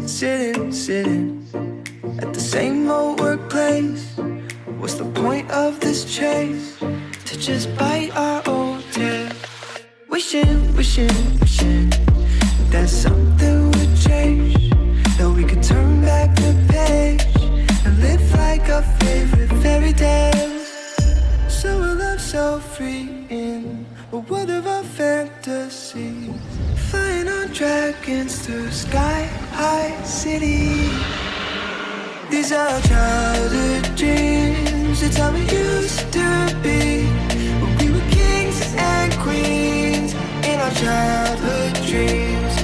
sitting at the same old workplace. What's the point of this chase? To just bite our old tail. Wishing that something would change, that we could turn back the page and live like our favorite fairy tales. So a love so free in a world of our fantasies, flying on dragons through sky-high cities. These are childhood dreams, it's how we used to be, when we were kings and queens in our childhood dreams.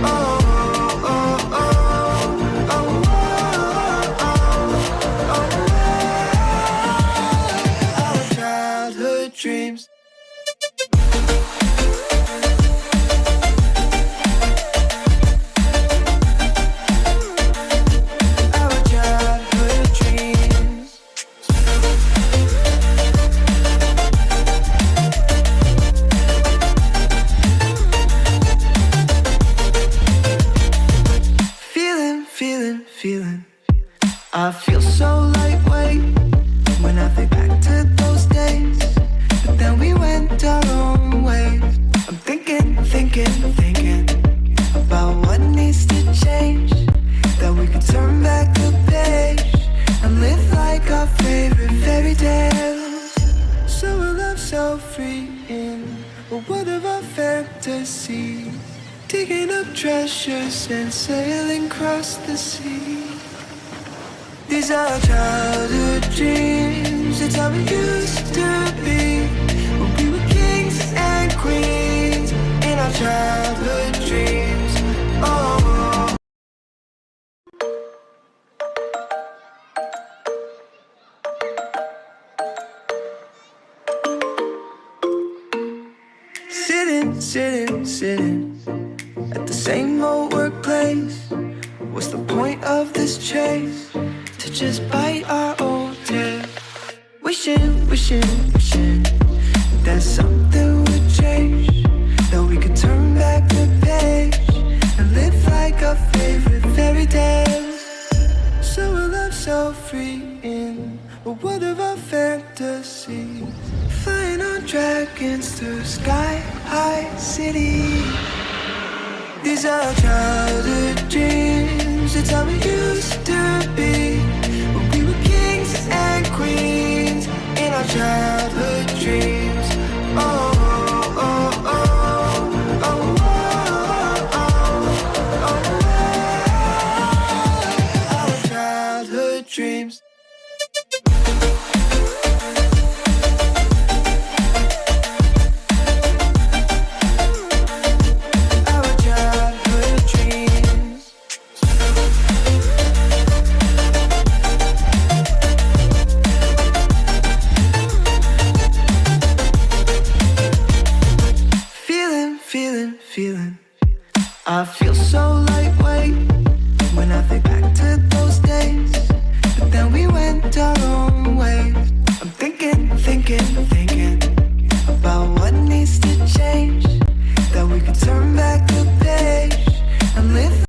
Oh, oh, oh, oh, oh, oh, oh, oh, our childhood dreams. Feeling, I feel so lightweight when I think back to those days, but then we went our own ways. I'm thinking about what needs to change, that we could turn back the page and live like our favorite fairy tales. So a love so free in a world of our fantasies, digging up treasures and sailing across the sea. These are childhood dreams, it's how we used to be, when we were kings and queens in our childhood dreams. Oh, sitting at the same old workplace. What's the point of this chase? To just bite our old tail. Wishing that something would change, that we could turn back the page and live like our favorite fairy tales. So a love so free in a world of our fantasies, flying on dragons through sky-high cities. These are childhood dreams, it's how we used to be, when we were kings and queens in our childhood dreams. Oh, oh, oh, oh, oh, oh, oh, our childhood dreams.